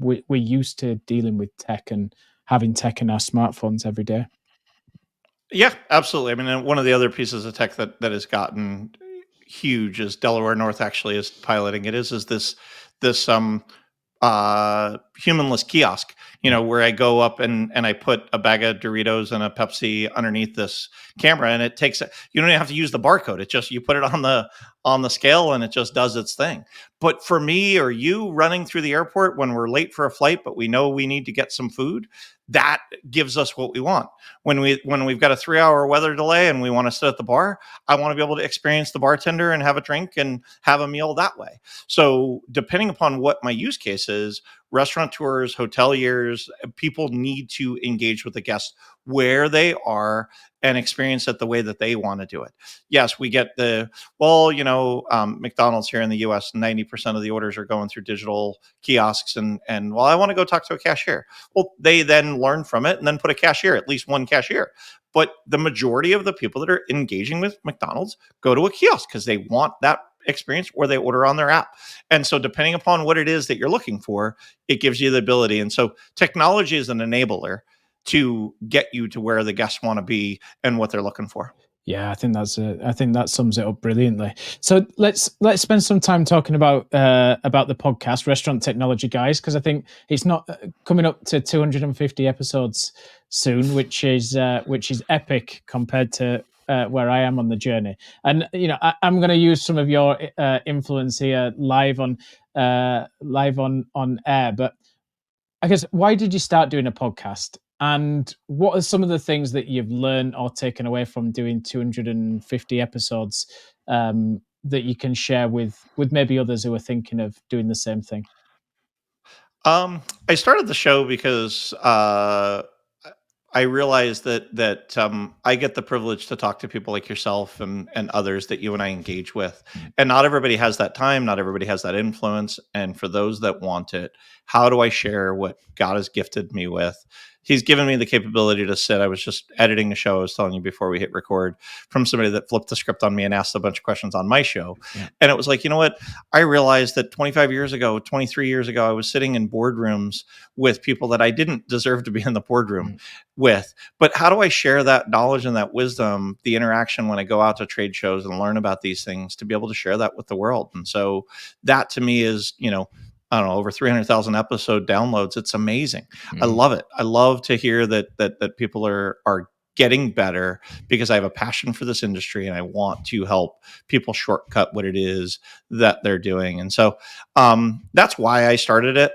we're used to dealing with tech and having tech in our smartphones every day. Yeah, absolutely. I mean, and one of the other pieces of tech that has gotten huge is Delaware North actually is piloting it is this humanless kiosk, where I go up and I put a bag of Doritos and a Pepsi underneath this camera, and it takes it. You don't even have to use the barcode. It just you put it on the scale and it just does its thing. But for me or you running through the airport when we're late for a flight, but we know we need to get some food, that gives us what we want. When we've got a 3 hour weather delay and we want to sit at the bar, I want to be able to experience the bartender and have a drink and have a meal that way. So depending upon what my use case is, restaurateurs, hoteliers, people need to engage with the guests where they are and experience it the way that they want to do it. Yes, we get McDonald's here in the US, 90% of the orders are going through digital kiosks. And well, I want to go talk to a cashier. Well, they then learn from it and then put a cashier, at least one cashier. But the majority of the people that are engaging with McDonald's go to a kiosk because they want that experience, or they order on their app. And so depending upon what it is that you're looking for, it gives you the ability. And so technology is an enabler to get you to where the guests want to be and what they're looking for. Yeah, I think that sums it up brilliantly. So let's spend some time talking about the podcast, Restaurant Technology Guys, because I think it's not coming up to 250 episodes soon, which is epic compared to where I am on the journey. And I'm going to use some of your influence here live on air. But I guess, why did you start doing a podcast? And what are some of the things that you've learned or taken away from doing 250 episodes that you can share with maybe others who are thinking of doing the same thing? I started the show because I realized that I get the privilege to talk to people like yourself and others that you and I engage with, Mm, and not everybody has that time, not everybody has that influence, and for those that want it, how do I share what God has gifted me with? He's given me the capability to sit. I was just editing a show. I was telling you before we hit record from somebody that flipped the script on me and asked a bunch of questions on my show, yeah. and it was like, you know what? I realized that 25 years ago, 23 years ago, I was sitting in boardrooms with people that I didn't deserve to be in the boardroom Mm, with. But how do I share that knowledge and that wisdom, the interaction when I go out to trade shows and learn about these things to be able to share that with the world? And so that to me is, I don't know, over 300,000 episode downloads. It's amazing. I mm, love it. I love to hear that people are getting better because I have a passion for this industry and I want to help people shortcut what it is that they're doing. And so that's why I started it.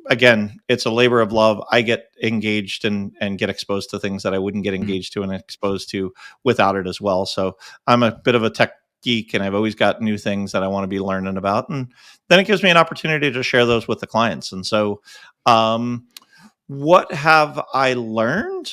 Again, it's a labor of love. I get engaged and get exposed to things that I wouldn't get mm, engaged to and exposed to without it as well. So I'm a bit of a tech geek and I've always got new things that I want to be learning about. And then it gives me an opportunity to share those with the clients. And so, um, what have I learned?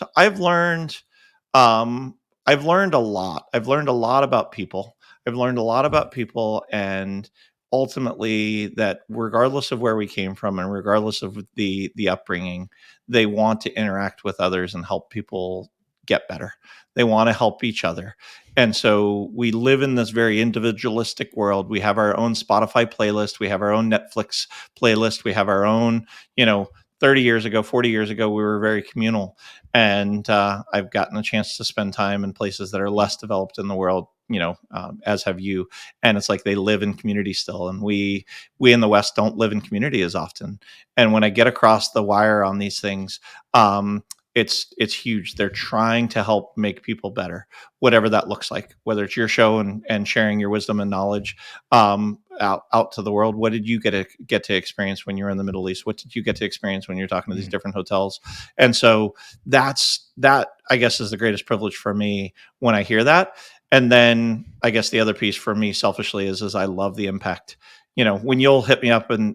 Um, I've learned a lot. I've learned a lot about people. I've learned a lot about people and ultimately that regardless of where we came from and regardless of the upbringing, they want to interact with others and help people get better. They want to help each other. And so we live in this very individualistic world. We have our own Spotify playlist, we have our own Netflix playlist, we have our own, you know, 30 years ago, 40 years ago, we were very communal. And I've gotten a chance to spend time in places that are less developed in the world, as have you. And it's like they live in community still. And we in the West don't live in community as often. And when I get across the wire on these things, it's huge. They're trying to help make people better, whatever that looks like, whether it's your show and sharing your wisdom and knowledge out to the world. What did you get to experience when you were in the Middle East? What did you get to experience when you're talking to these mm, different hotels? And so that I guess is the greatest privilege for me when I hear that. And then I guess the other piece for me selfishly is I love the impact. When you'll hit me up on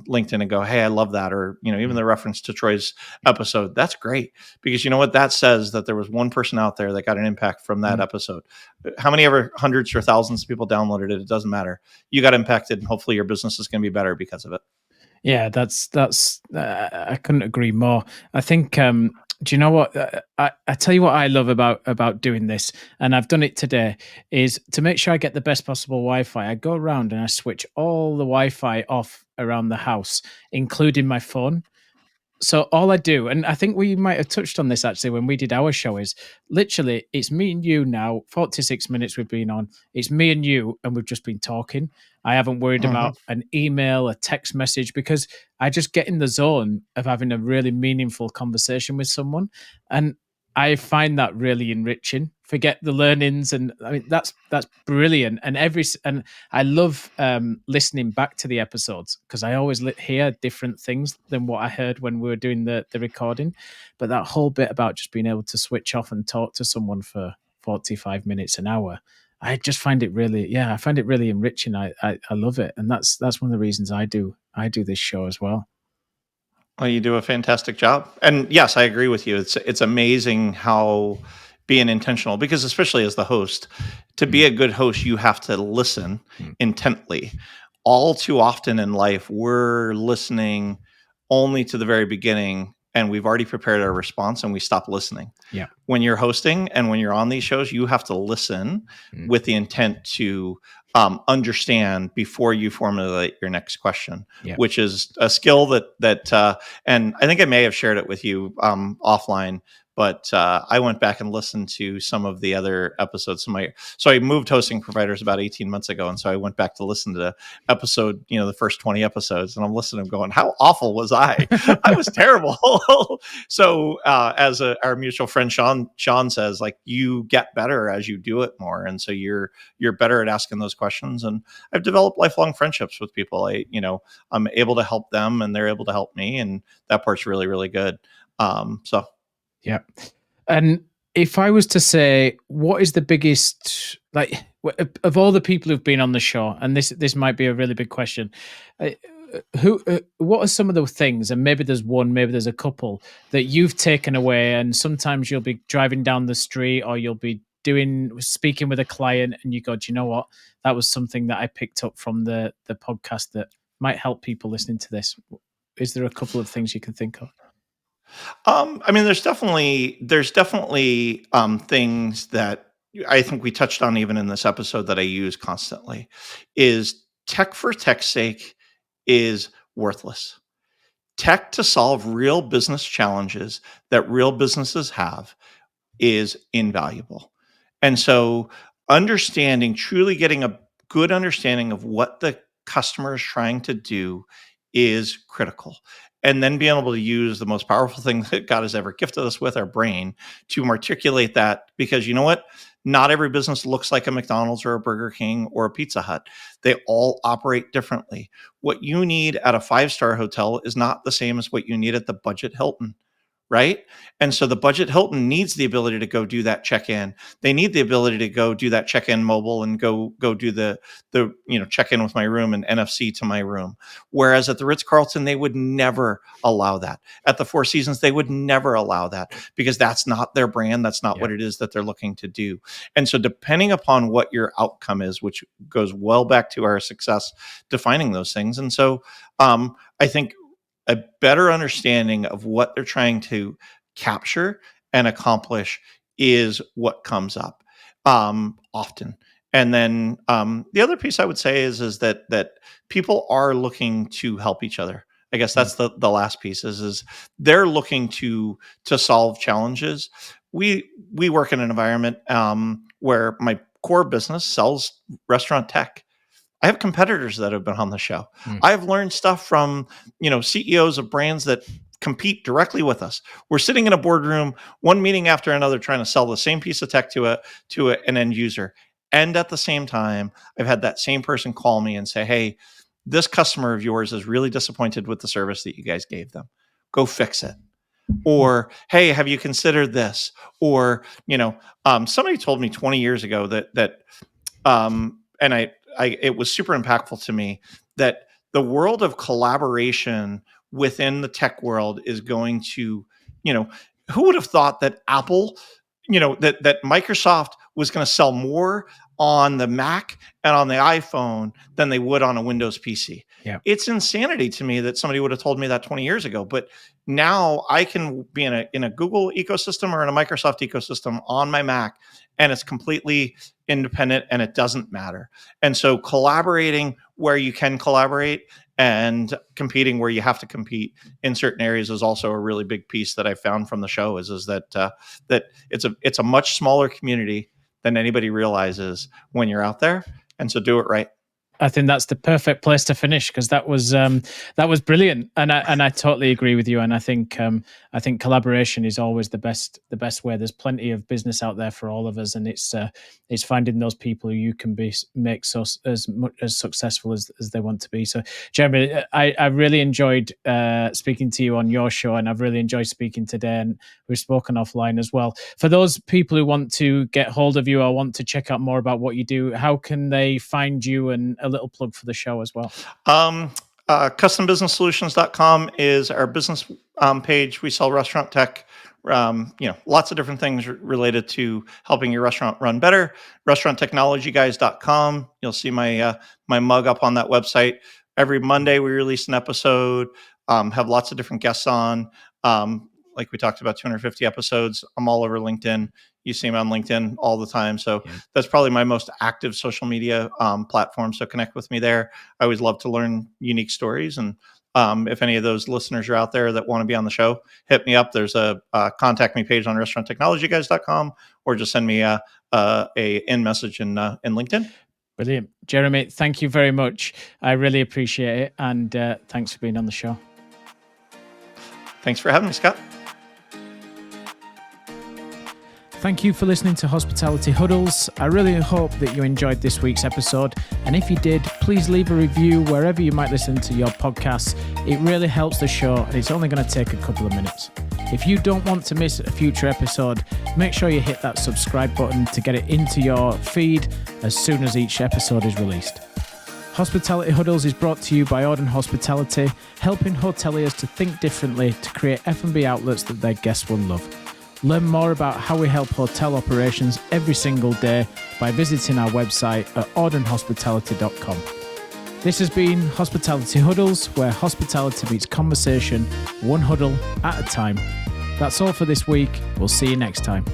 LinkedIn and go, "Hey, I love that," or even mm, the reference to Troy's episode, that's great because you know what that says that there was one person out there that got an impact from that mm. episode. How many ever hundreds or thousands of people downloaded it? It doesn't matter. You got impacted, and hopefully your business is going to be better because of it. Yeah, that's I couldn't agree more. I think do you know what I tell you what I love about doing this, and I've done it today, is to make sure I get the best possible Wi-Fi. I go around and I switch all the Wi-Fi off around the house, including my phone. So all I do, and I think we might have touched on this actually when we did our show, is literally it's me and you now. 46 minutes we've been on. It's me and you, and we've just been talking. I haven't worried Mhm. about an email, a text message, because I just get in the zone of having a really meaningful conversation with someone, and I find that really enriching. Forget the learnings, and I mean that's brilliant. And and I love listening back to the episodes because I always hear different things than what I heard when we were doing the recording. But that whole bit about just being able to switch off and talk to someone for 45 minutes, an hour, I just find it really, yeah, I find it really enriching. I love it, and that's one of the reasons I do this show as well. Well, you do a fantastic job. And yes, I agree with you. It's amazing how being intentional, because especially as the host, to be Mm, a good host, you have to listen mm, intently. All too often in life, we're listening only to the very beginning and we've already prepared our response and we stop listening. yeah. When you're hosting and when you're on these shows, you have to listen Mm, with the intent to understand before you formulate your next question, yeah. which is a skill and I think I may have shared it with you offline. But I went back and listened to some of the other episodes. So I moved hosting providers about 18 months ago, and so I went back to listen to episode, the first 20 episodes, and I'm listening, I'm going, how awful was I? I was terrible. So as our mutual friend Sean says, like you get better as you do it more, and so you're better at asking those questions. And I've developed lifelong friendships with people. I'm able to help them, and they're able to help me, and that part's really really good. So Yeah. And if I was to say, what is the biggest, like, of all the people who've been on the show, and this might be a really big question, uh, what are some of the things, and maybe there's one, maybe there's a couple that you've taken away, and sometimes you'll be driving down the street or you'll be speaking with a client, and you go, do you know what? That was something that I picked up from the podcast that might help people listening to this. Is there a couple of things you can think of? I mean, there's definitely things that I think we touched on even in this episode that I use constantly. Is tech for tech's sake is worthless. Tech to solve real business challenges that real businesses have is invaluable. And so truly getting a good understanding of what the customer is trying to do is critical. And then being able to use the most powerful thing that God has ever gifted us with, our brain, to articulate that. Because you know what? Not every business looks like a McDonald's or a Burger King or a Pizza Hut. They all operate differently. What you need at a five-star hotel is not the same as what you need at the budget Hilton, right? And so the budget Hilton needs the ability to go do that check-in. They need the ability to go do that check-in mobile and go do the check-in with my room and NFC to my room. Whereas at the Ritz-Carlton, they would never allow that. At the Four Seasons, they would never allow that because that's not their brand. That's not what it is that they're looking to do. And so depending upon what your outcome is, which goes well back to our success defining those things. And so I think a better understanding of what they're trying to capture and accomplish is what comes up often. And then the other piece I would say is that people are looking to help each other. I guess that's the last piece is they're looking to solve challenges. We work in an environment where my core business sells restaurant tech. I have competitors that have been on the show. I've learned stuff from, CEOs of brands that compete directly with us. We're sitting in a boardroom, one meeting after another, trying to sell the same piece of tech to an end user. And at the same time, I've had that same person call me and say, "Hey, this customer of yours is really disappointed with the service that you guys gave them. Go fix it." Or, "Hey, have you considered this?" Or, somebody told me 20 years ago that and it was super impactful to me that the world of collaboration within the tech world is going to, who would have thought that Apple, that Microsoft was going to sell more on the Mac and on the iPhone than they would on a Windows PC. Yeah. It's insanity to me that somebody would have told me that 20 years ago. But now I can be in a Google ecosystem or in a Microsoft ecosystem on my Mac, and it's completely independent and it doesn't matter. And so collaborating where you can collaborate and competing where you have to compete in certain areas is also a really big piece that I found from the show is that that it's a much smaller community than anybody realizes when you're out there. And so do it right. I think that's the perfect place to finish because that was brilliant, and I totally agree with you. And I think collaboration is always the best way. There's plenty of business out there for all of us, and it's finding those people who you can make as successful as they want to be. So, Jeremy, I really enjoyed speaking to you on your show, and I've really enjoyed speaking today. And we've spoken offline as well. For those people who want to get hold of you or want to check out more about what you do, how can they find you? And a little plug for the show as well. Custombusinesssolutions.com is our business page. We sell restaurant tech, lots of different things related to helping your restaurant run better. Restauranttechnologyguys.com. You'll see my mug up on that website. Every Monday we release an episode, have lots of different guests on. Like we talked about 250 episodes. I'm all over LinkedIn. You see me on LinkedIn all the time. So that's probably my most active social media platform. So connect with me there. I always love to learn unique stories. And if any of those listeners are out there that want to be on the show, hit me up. There's a contact me page on restauranttechnologyguys.com or just send me a in message in LinkedIn. Brilliant. Jeremy, thank you very much. I really appreciate it. And thanks for being on the show. Thanks for having me, Scott. Thank you for listening to Hospitality Huddles. I really hope that you enjoyed this week's episode. And if you did, please leave a review wherever you might listen to your podcasts. It really helps the show, and it's only going to take a couple of minutes. If you don't want to miss a future episode, make sure you hit that subscribe button to get it into your feed as soon as each episode is released. Hospitality Huddles is brought to you by Auden Hospitality, helping hoteliers to think differently to create F&B outlets that their guests will love. Learn more about how we help hotel operations every single day by visiting our website at audenhospitality.com. This has been Hospitality Huddles, where hospitality meets conversation, one huddle at a time. That's all for this week. We'll see you next time.